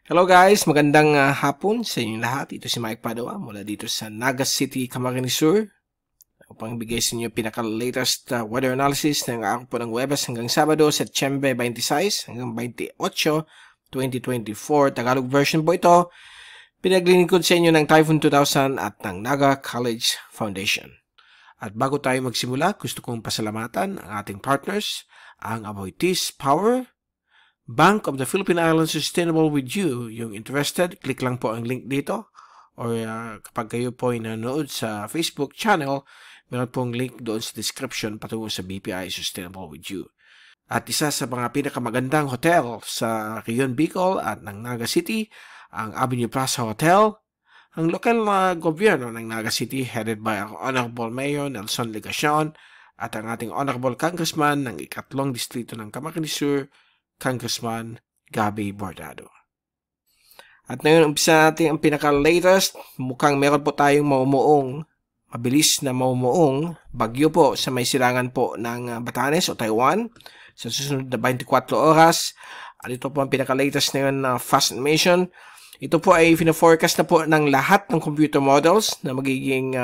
Hello guys, magandang hapon sa inyong lahat. Ito si Mike Padua mula dito sa Naga City, Camarines Sur upang bigay sa inyo pinaka-latest weather analysis ng araw po ng Huwebes hanggang Sabado, Setyembre 26 hanggang 28, 2024. Tagalog version po ito. Pinaglilingkod sa inyo ng Typhoon 2000 at ng Naga College Foundation. At bago tayo magsimula, gusto kong pasalamatan ang ating partners, ang Aboitiz Power, Bank of the Philippine Islands Sustainable with You. Yung interested, click lang po ang link dito. Or kapag kayo po ay nanonood sa Facebook channel, meron pong link doon sa description patungo sa BPI Sustainable with You. At isa sa mga pinakamagandang hotel sa Rion Bicol at ng Naga City, ang Avenue Plaza Hotel. Ang lokal na gobyerno ng Naga City headed by ang Honorable Mayor Nelson Legacion at ang ating Honorable Congressman ng ikatlong distrito ng Camarines Sur, Congressman Gabby Bordado. At ngayon, umpisa natin ang pinaka-latest. Mukhang meron po tayong mabilis na maumuong bagyo po sa may silangan po ng Batanes o Taiwan sa susunod na 24 oras. At ito po ang pinaka-latest ngayon na fast animation. Ito po ay fina-forecast na po ng lahat ng computer models na magiging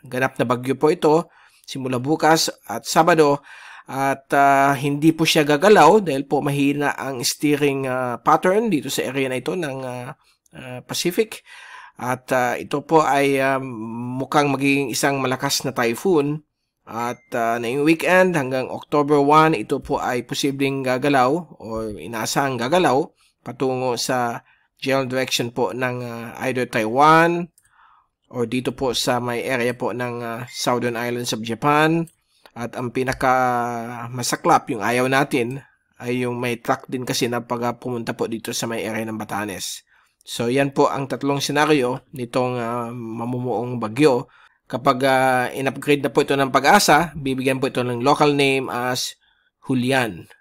ganap na bagyo po ito simula bukas at Sabado. At hindi po siya gagalaw dahil po mahina ang steering pattern dito sa area na ito ng Pacific. At ito po ay mukhang magiging isang malakas na typhoon. At na yung weekend hanggang October 1, ito po ay posibleng gagalaw o inaasahang gagalaw patungo sa general direction po ng either Taiwan or dito po sa may area po ng Southern Islands of Japan. At ang pinaka-masaklap, yung ayaw natin, ay yung may track din kasi na pag pumunta po dito sa may area ng Batanes. So, yan po ang tatlong senaryo nitong mamumuong bagyo. Kapag in-upgrade na po ito ng Pag-asa, bibigyan po ito ng local name as Julian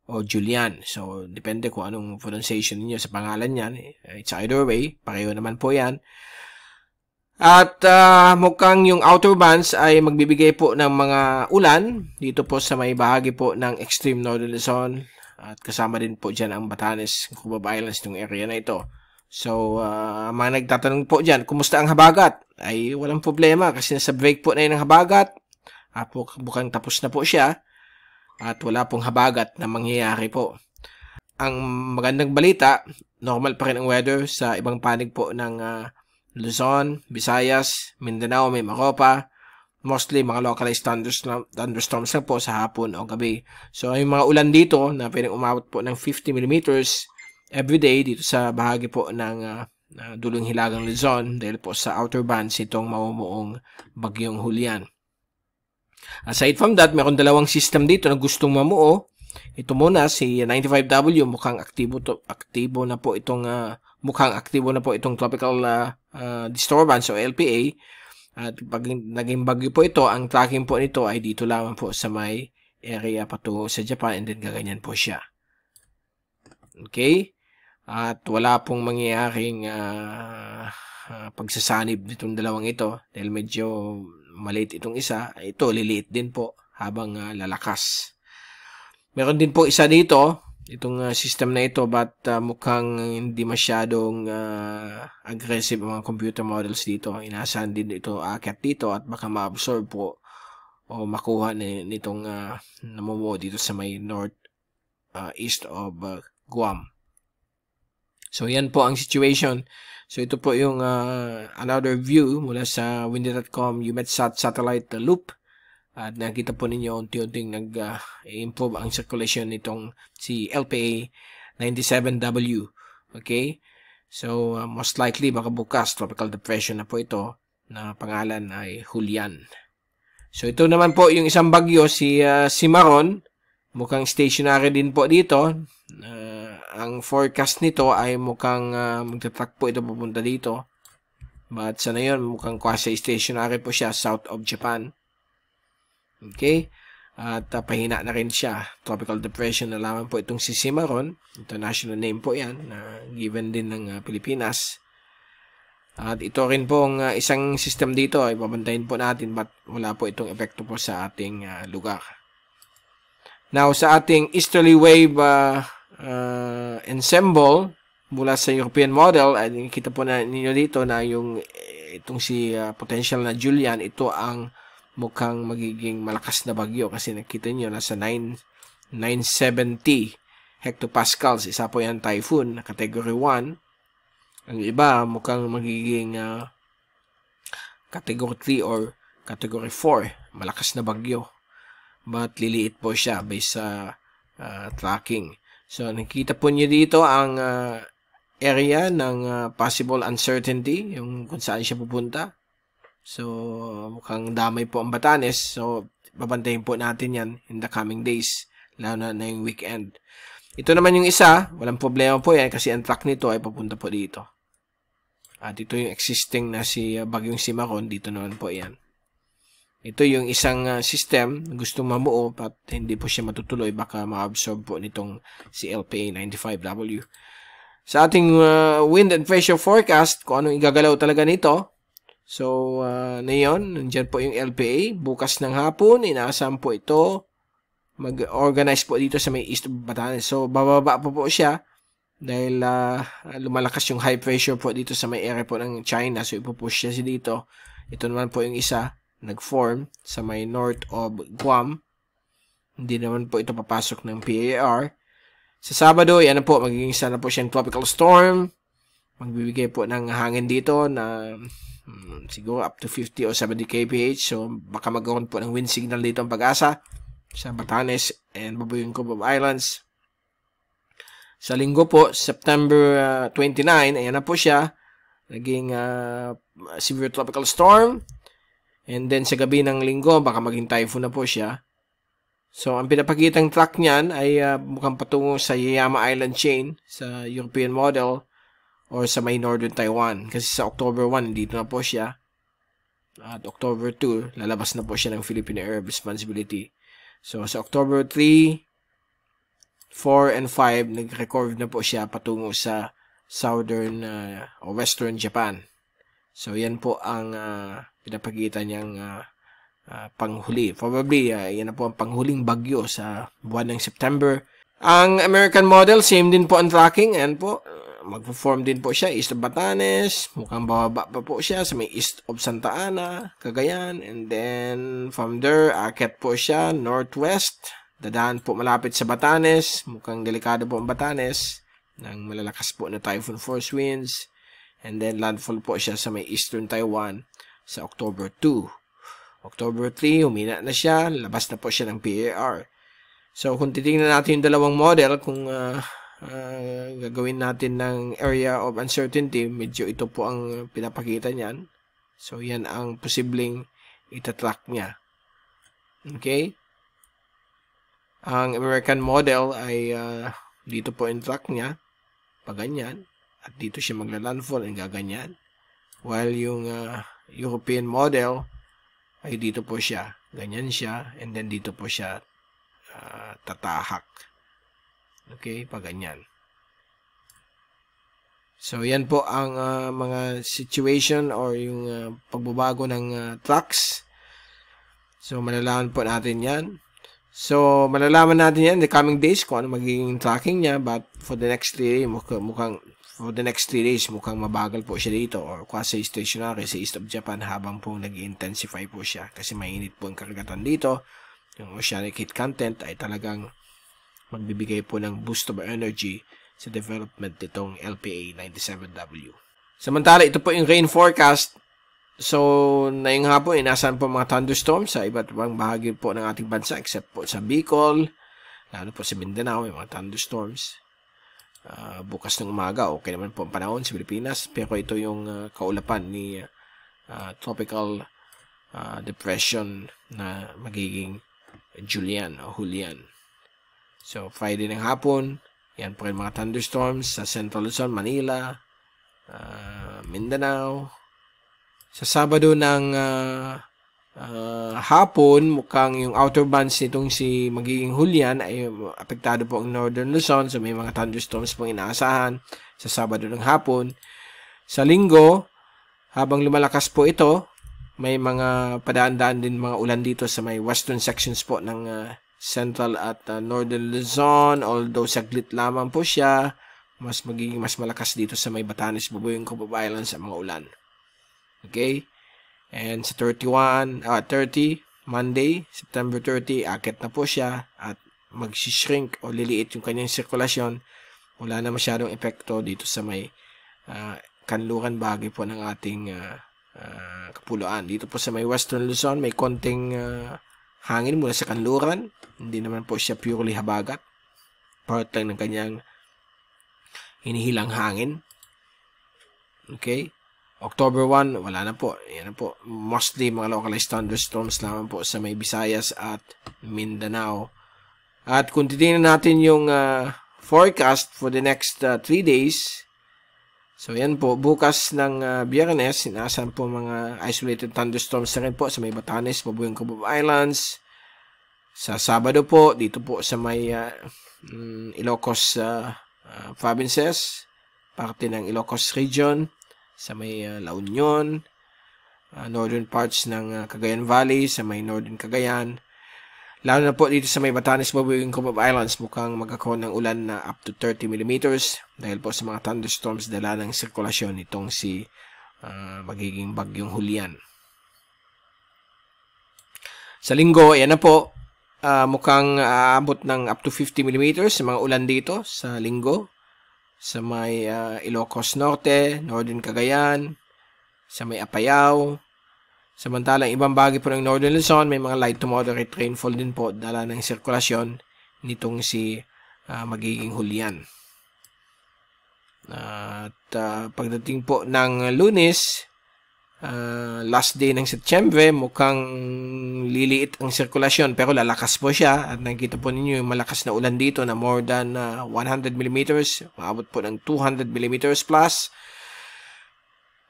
o Julian. So, depende kung anong pronunciation niyo sa pangalan niyan. It's either way, pareho naman po yan. At mukhang yung outer bands ay magbibigay po ng mga ulan dito po sa may bahagi po ng extreme northern Luzon at kasama din po dyan ang Batanes, Cubaba Islands, yung area na ito. So, mga nagtatanong po dyan, kumusta ang habagat? Ay walang problema kasi nasa break po na yun ang habagat. Mukhang tapos na po siya at wala pong habagat na mangyayari po. Ang magandang balita, normal pa rin ang weather sa ibang panig po ng Luzon, Visayas, Mindanao, may Maropa. Mostly mga localized thunderstorms lang po sa hapon o gabi. So, yung mga ulan dito na pwedeng umabot po ng 50 mm everyday dito sa bahagi po ng dulong hilagang Luzon dahil po sa outer bands itong mamumuong bagyong Julian. Aside from that, meron dalawang system dito na gustong mamuo. Ito muna, si 95W, mukhang aktibo na po itong tropical disturbance o LPA. At pag naging bagyo po ito, ang tracking po nito ay dito lamang po sa may area patungo sa Japan and then gaganyan po siya. Okay? At wala pong mangyayaring pagsasanib nitong dalawang ito dahil medyo maliit itong isa. Ito, liliit din po habang lalakas. Meron din po isa dito, itong system na ito, but mukhang hindi masyadong aggressive ang mga computer models dito. Inaasahan din ito aakyat dito at baka ma-absorb po o makuha nitong namumuo dito sa may north east of Guam. So, yan po ang situation. So, ito po yung another view mula sa windy.com UMETSAT satellite loop. At nakita po ninyo unti-unting nag-improve ang circulation nitong si LPA 97W. Okay? So, most likely baka bukas tropical depression na po ito na pangalan ay Julian. So, ito naman po yung isang bagyo, si Cimarron. Mukhang stationary din po dito. Ang forecast nito ay mukhang magtatrack po ito pupunta dito. But sa ngayon, mukhang quasi-stationary po siya south of Japan. Okay? At pahina na rin siya. Tropical depression na lamang po itong si Cimarron. International name po yan. Given din ng Pilipinas. At ito rin po ang isang system dito. Ipabantayin po natin but wala po itong epekto po sa ating lugar. Now, sa ating easterly wave ensemble, mula sa European model, ay nakikita po na ninyo dito na yung itong si potential na Julian, ito ang mukhang magiging malakas na bagyo kasi nakita niyo nasa 970 hectopascals. Isa po yan typhoon na category 1. Ang iba mukhang magiging category 3 or category 4. Malakas na bagyo. But liliit po siya based sa tracking. So nakita po niyo dito ang area ng possible uncertainty, yung kung saan siya pupunta. So, mukhang damay po ang Batanes. So, babantayin po natin yan in the coming days, lalo na yung weekend. Ito naman yung isa, walang problema po yan kasi ang track nito ay papunta po dito. At ito yung existing na si Bagyong Simaron, dito naman po yan. Ito yung isang system na gustong mamuo at hindi po siya matutuloy, baka ma-absorb po nitong si LPA 95W. Sa ating wind and pressure forecast, kung anong igagalaw talaga nito. So, ngayon, nandiyan po yung LPA. Bukas ng hapon, inaasahan po ito. Mag-organize po dito sa may east of Batanes. So, bababa po siya dahil lumalakas yung high pressure po dito sa may area po ng China. So, ipupush siya dito. Ito naman po yung isa, nag-form sa may north of Guam. Hindi naman po ito papasok ng PAR. Sa Sabado, yan na po, magiging isa na po siyang tropical storm. Magbibigay po ng hangin dito na siguro up to 50 o 70 kph. So, baka magkaroon po ng wind signal dito ang Pag-asa sa Batanes and Babuyan Group of Islands. Sa Linggo po, September 29, ayan na po siya. Naging severe tropical storm. And then sa gabi ng Linggo, baka maging typhoon na po siya. So, ang pinapakitang track niyan ay mukhang patungo sa Yayama Island chain sa European model or sa may Northern Taiwan. Kasi sa October 1, dito na po siya. At October 2, lalabas na po siya ng Philippine Air Responsibility. So, sa October 3, 4, and 5, nag-record na po siya patungo sa Southern o Western Japan. So, yan po ang pinapakita niyang panghuli. Probably, yan na po ang panghuling bagyo sa buwan ng September. Ang American model, same din po ang tracking. And po, magpo-form din po siya east of Batanes. Mukhang bababa pa po siya sa may east of Santa Ana, Cagayan. And then, from there, akit po siya northwest. Dadaan po malapit sa Batanes. Mukhang delikado po ang Batanes. Nang malalakas po na typhoon force winds. And then, landfall po siya sa may eastern Taiwan sa October 2. October 3, humina na siya. Labas na po siya ng PAR. So, kung titingnan natin yung dalawang model, kung gagawin natin ng area of uncertainty, medyo ito po ang pinapakita niyan. So, yan ang posibleng itatrack niya. Okay? Ang American model ay dito po yung track niya. Paganyan. At dito siya magla-landfall and gaganyan. While yung European model ay dito po siya. Ganyan siya. And then dito po siya tatahak. Okay? Paganyan. So, yan po ang mga situation or yung pagbabago ng tracks. So, malalaman po natin yan. So, malalaman natin yan in the coming days kung ano magiging tracking niya. But for the next 3 days, mukhang mabagal po siya dito or quasi stationary sa east of Japan habang po nag-intensify po siya kasi mainit po ang karagatan dito. Yung oceanic heat content ay talagang magbibigay po ng boost of energy sa development nitong LPA 97W. Samantala, ito po yung rain forecast. So, ngayong hapon, inasahan po mga thunderstorms sa iba't ibang bahagi po ng ating bansa except po sa Bicol, lalo po sa Mindanao, may mga thunderstorms. Bukas ng umaga, okay naman po ang panahon sa Pilipinas, pero ito yung kaulapan ni tropical depression na magiging Julian o Julian. So, Friday ng hapon, yan po yung mga thunderstorms sa Central Luzon, Manila, Mindanao. Sa Sabado ng hapon, mukhang yung outer bands nitong si magiging Julian ay apektado po ang Northern Luzon. So, may mga thunderstorms pong inaasahan sa Sabado ng hapon. Sa Linggo, habang lumalakas po ito, may mga padaan-daan din mga ulan dito sa may western sections po ng Central at Northern Luzon. Although saglit lamang po siya, magiging mas malakas dito sa may Batanes, Bubuyong, Cubao Islands ang mga ulan. Okay? And sa 30, Monday, September 30, akit na po siya at mag-shrink o liliit yung kanyang sirkulasyon. Wala na masyadong epekto dito sa may kanluran bahagi po ng ating kapuluan. Dito po sa may Western Luzon, may konting hangin mula sa kanluran. Hindi naman po siya purely habagat. Part lang ng kanyang hinihilang hangin. Okay? October 1, wala na po. Yan na po. Mostly mga localized thunderstorms lamang po sa may Visayas at Mindanao. At kung titingnan natin yung forecast for the next 3 days, so yan po, bukas ng Biyernes, inaasahan po mga isolated thunderstorms na rin po sa may Batanes, Bubuyong, Cubao Islands. Sa Sabado po, dito po sa may Ilocos provinces, parte ng Ilocos region, sa may La Union, northern parts ng Cagayan Valley, sa may northern Cagayan. Lalo na po dito sa may Batanes, Bubuyong, Cubao Islands, mukhang magkakaroon ng ulan na up to 30 millimeters dahil po sa mga thunderstorms dala ng sirkulasyon nitong si magiging bagyong Julian. Sa Linggo, yan na po, mukhang aabot ng up to 50 millimeters sa mga ulan dito sa Linggo. Sa may Ilocos Norte, Northern Cagayan, sa may Apayao. Samantalang ibang bahagi po ng Northern Luzon, may mga light to moderate rainfall din po dala ng sirkulasyon nitong si magiging Julian. At pagdating po ng Lunes, last day ng Setyembre, mukhang liliit ang sirkulasyon pero lalakas po siya at nakikita po ninyo yung malakas na ulan dito na more than 100 millimeters, maabot po ng 200 millimeters plus,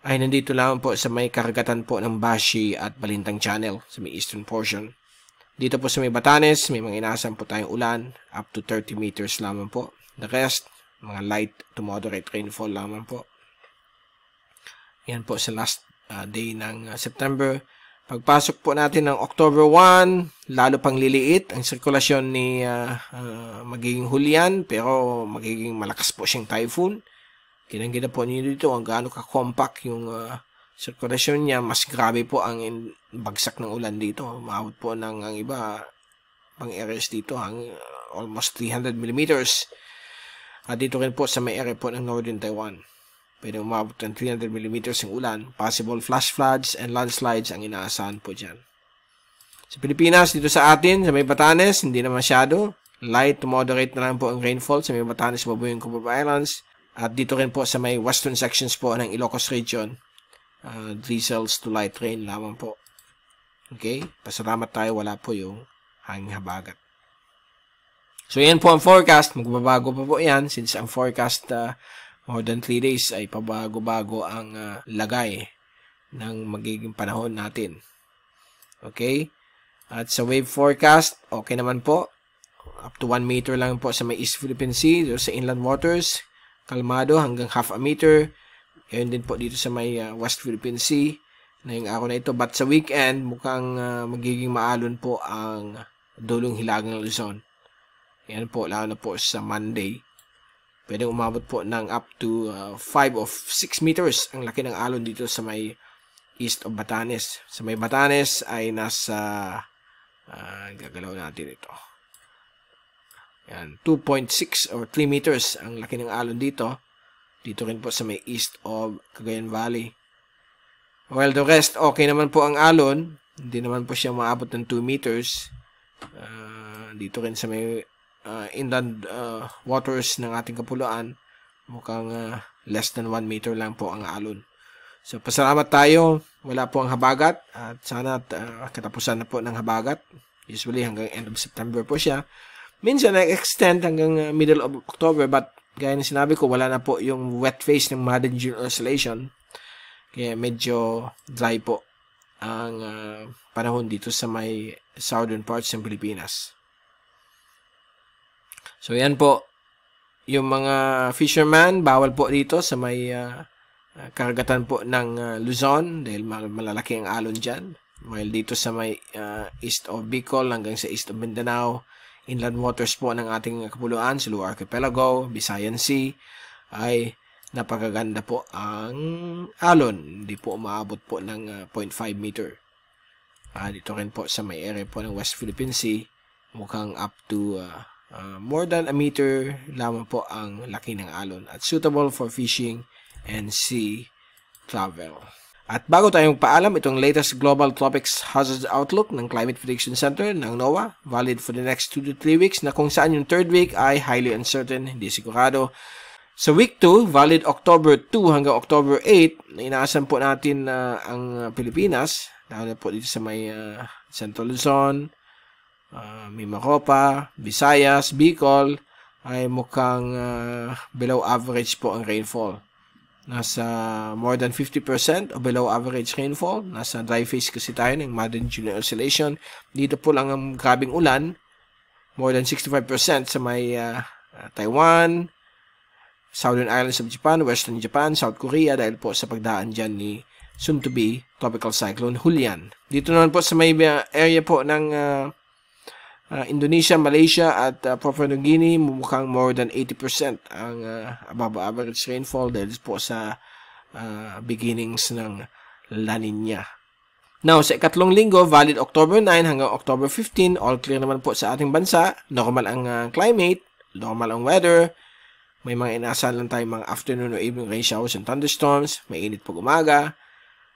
ay nandito lang po sa may karagatan po ng Bashi at Balintang Channel sa may eastern portion. Dito po sa may Batanes, may mga inaasahan po tayong ulan up to 30 meters lamang po. The rest, mga light to moderate rainfall lamang po. Yan po sa last day ng September. Pagpasok po natin ng October 1, lalo pang liliit ang sirkulasyon ni magiging Julian, pero magiging malakas po siyang typhoon. Kinang-kita po niyo dito ang gaano ka-compact yung sirkulasyon niya. Mas grabe po ang bagsak ng ulan dito. Maabot po ng ang iba pang areas dito almost 300 millimeters. At dito rin po sa may area po ng Northern Taiwan, pwede umabot ng 300 millimeters yung ulan. Possible flash floods and landslides ang inaasahan po dyan. Sa Pilipinas, dito sa atin, sa may Batanes, hindi na masyado. Light to moderate na lang po ang rainfall sa may Batanes, Bubuyong, Cubao Islands. At dito rin po sa may western sections po ng Ilocos region, drizzles to light rain lamang po. Okay? Pasalamat tayo, wala po yung hanging habagat. So, yan po ang forecast. Magbabago pa po yan since ang forecast more than 3 days ay pabago-bago ang lagay ng magiging panahon natin. Okay? At sa wave forecast, okay naman po. Up to 1 meter lang po sa may East Philippine Sea, sa inland waters. Kalmado hanggang half a meter. Ngayon din po dito sa may West Philippine Sea na yung araw na ito. But sa weekend, mukhang magiging maalon po ang dulong hilagang Luzon. Yan po, lalo na po sa Monday. Pwede umabot po ng up to 5 of 6 meters ang laki ng alon dito sa may east of Batanes. Sa may Batanes ay nasa, gagalaw natin ito. Yan, 2.6 or 3 meters ang laki ng alon dito. Dito rin po sa may east of Cagayan Valley. While the rest, okay naman po ang alon. Hindi naman po siya maabot ng 2 meters. Dito rin sa may inland waters ng ating kapuluan, mukhang less than 1 meter lang po ang alon. So, pasalamat tayo. Wala po ang habagat. At sana katapusan na po ng habagat. Usually hanggang end of September po siya. Minsan nag-extend hanggang middle of October, but gaya na sinabi ko, wala na po yung wet phase ng Madden June oscillation. Kaya medyo dry po ang panahon dito sa may southern parts ng Pilipinas. So, yan po. Yung mga fisherman, bawal po dito sa may karagatan po ng Luzon dahil malalaki ang alon dyan. While dito sa may east of Bicol hanggang sa east of Mindanao, inland waters po ng ating kapuluan, Sulu Archipelago, Visayan Sea, ay napakaganda po ang alon. Hindi po umaabot po ng 0.5 meter. Dito rin po sa may area po ng West Philippine Sea, mukhang up to more than a meter lamang po ang laki ng alon at suitable for fishing and sea travel. At bago tayong paalam, itong latest Global Tropics Hazard Outlook ng Climate Prediction Center ng NOAA, valid for the next 2 to 3 weeks, na kung saan yung third week ay highly uncertain, hindi sigurado. Sa week 2, valid October 2 hanggang October 8, inaasahan po natin ang Pilipinas, lalo na po dito sa may Central Luzon, Mimaropa, Visayas, Bicol, ay mukhang below average po ang rainfall. Nasa more than 50% o below average rainfall. Nasa dry phase kasi tayo ng Modern Junior Oscillation. Dito po lang ang grabing ulan. More than 65% sa may Taiwan, Southern Islands of Japan, Western Japan, South Korea dahil po sa pagdaan dyan ni soon to be Tropical Cyclone Julian. Dito naman po sa may area po ng Indonesia, Malaysia at Papua New Guinea, mukhang more than 80% ang above average rainfall dahil po sa beginnings ng La Nina. Now, sa ikatlong linggo, valid October 9 hanggang October 15, all clear naman po sa ating bansa. Normal ang climate, normal ang weather. May mga inaasahan lang tayong mga afternoon or evening rain showers and thunderstorms. May init po umaga.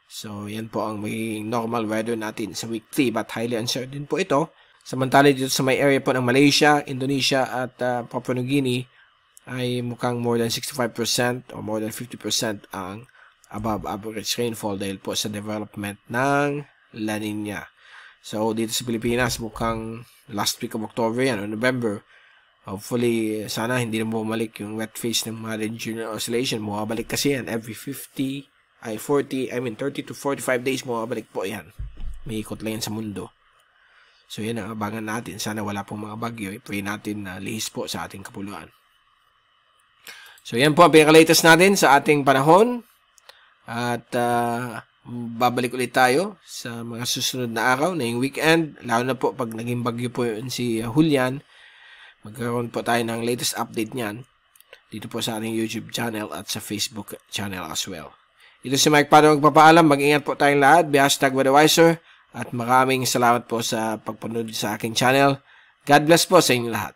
So, yan po ang magiging normal weather natin sa week 3, but highly uncertain po ito. Samantala dito sa may area po ng Malaysia, Indonesia at Papua New Guinea ay mukhang more than 65% or more than 50% ang above average rainfall dahil po sa development ng La Nina. So dito sa Pilipinas mukhang last week of October yan o November. Hopefully sana hindi na bumalik yung wet phase ng Modern Junior Oscillation. Bumabalik kasi yan every 30 to 45 days bumabalik po yan. May ikot lang yan sa mundo. So, yan ang abangan natin. Sana wala pong mga bagyo. I-pray natin na lihis po sa ating kapuluan. So, yan po ang pinaka-latest natin sa ating panahon. At babalik ulit tayo sa mga susunod na araw na yung weekend. Lalo na po pag naging bagyo po yun si Julian. Magkaroon po tayo ng latest update niyan. Dito po sa ating YouTube channel at sa Facebook channel as well. Ito si Mike Pado magpapaalam. Mag-ingat po tayong lahat. #WeatherWiser. At maraming salamat po sa pagpanood sa aking channel. God bless po sa inyo lahat.